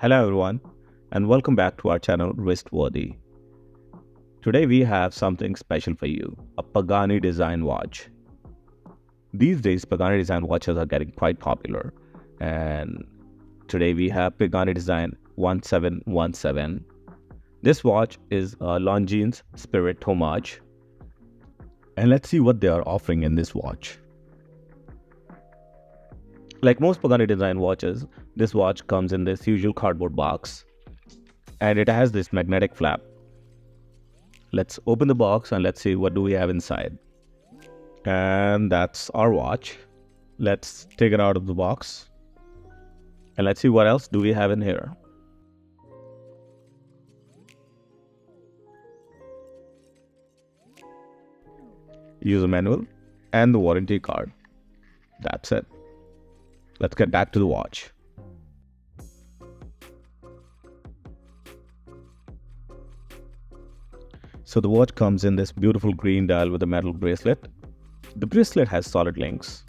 Hello everyone and welcome back to our channel Wristworthy. Today we have something special for you, a Pagani design watch. These days Pagani design watches are getting quite popular and today we have Pagani design 1717. This watch is a Longines Spirit homage and let's see what they are offering in this watch. Like most Pagani design watches, this watch comes in this usual cardboard box and it has this magnetic flap. Let's open the box and let's see what do we have inside. And that's our watch. Let's take it out of the box and let's see what else do we have in here. User manual and the warranty card. That's it. Let's get back to the watch. So the watch comes in this beautiful green dial with a metal bracelet. The bracelet has solid links.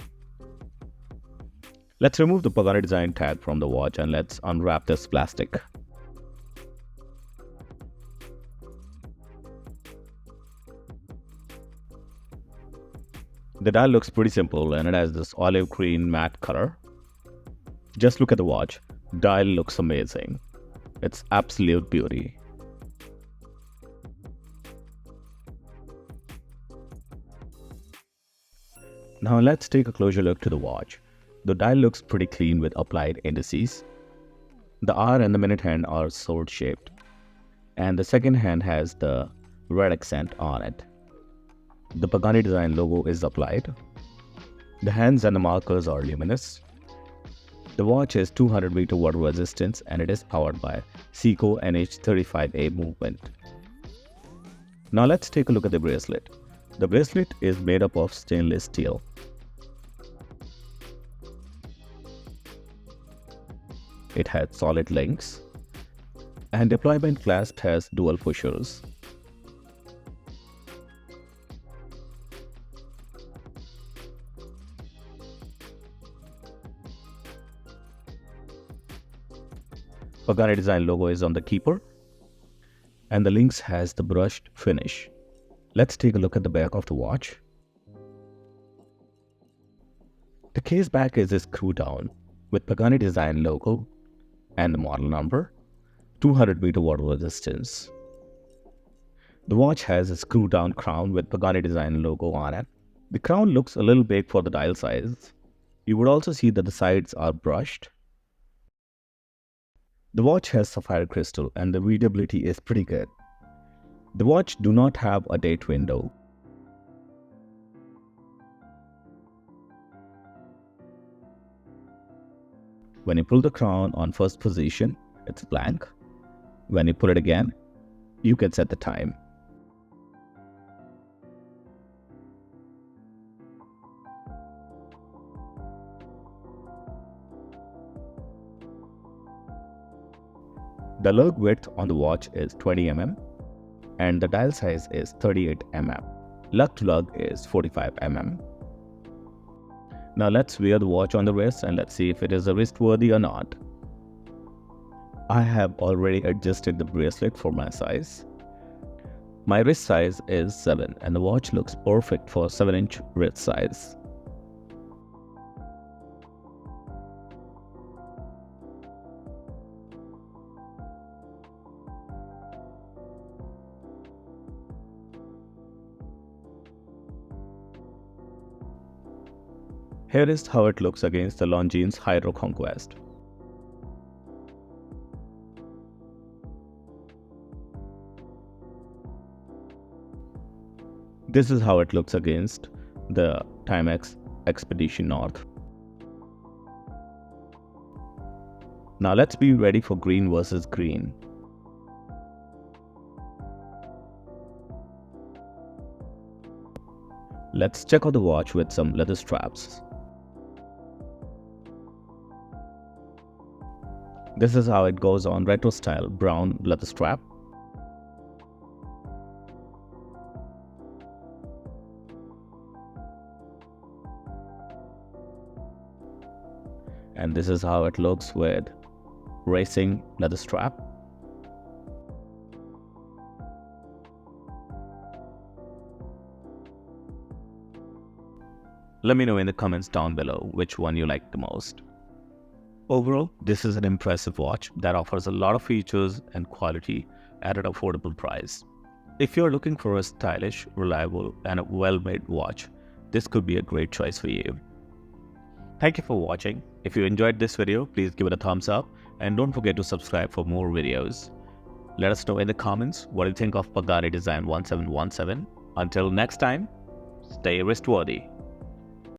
Let's remove the Pagani design tag from the watch and let's unwrap this plastic. The dial looks pretty simple and it has this olive green matte color. Just look at the watch. Dial looks amazing. It's absolute beauty. Now let's take a closer look to the watch. The dial looks pretty clean with applied indices. The hour and the minute hand are sword shaped. And the second hand has the red accent on it. The Pagani design logo is applied. The hands and the markers are luminous. The watch is 200 meter water resistance and it is powered by Seiko NH35A movement. Now let's take a look at the bracelet. The bracelet is made up of stainless steel. It has solid links and deployment clasp has dual pushers. Pagani design logo is on the keeper and the links has the brushed finish. Let's take a look at the back of the watch. The case back is a screw down with Pagani design logo and the model number, 200 meter water resistance. The watch has a screw down crown with Pagani design logo on it. The crown looks a little big for the dial size. You would also see that the sides are brushed. The watch has sapphire crystal and the readability is pretty good. The watch do not have a date window. When you pull the crown on first position, it's blank. When you pull it again, you can set the time. The lug width on the watch is 20 mm and the dial size is 38 mm. Lug to lug is 45 mm. Now let's wear the watch on the wrist and let's see if it is a wrist worthy or not. I have already adjusted the bracelet for my size. My wrist size is 7 and the watch looks perfect for 7-inch wrist size. Here is how it looks against the Longines Hydro Conquest. This is how it looks against the Timex Expedition North. Now let's be ready for green versus green. Let's check out the watch with some leather straps. This is how it goes on retro style brown leather strap. And this is how it looks with racing leather strap. Let me know in the comments down below which one you like the most. Overall, this is an impressive watch that offers a lot of features and quality at an affordable price. If you're looking for a stylish, reliable, and a well-made watch, this could be a great choice for you. Thank you for watching. If you enjoyed this video, please give it a thumbs up and don't forget to subscribe for more videos. Let us know in the comments what you think of Pagani Design 1717. Until next time, stay wristworthy.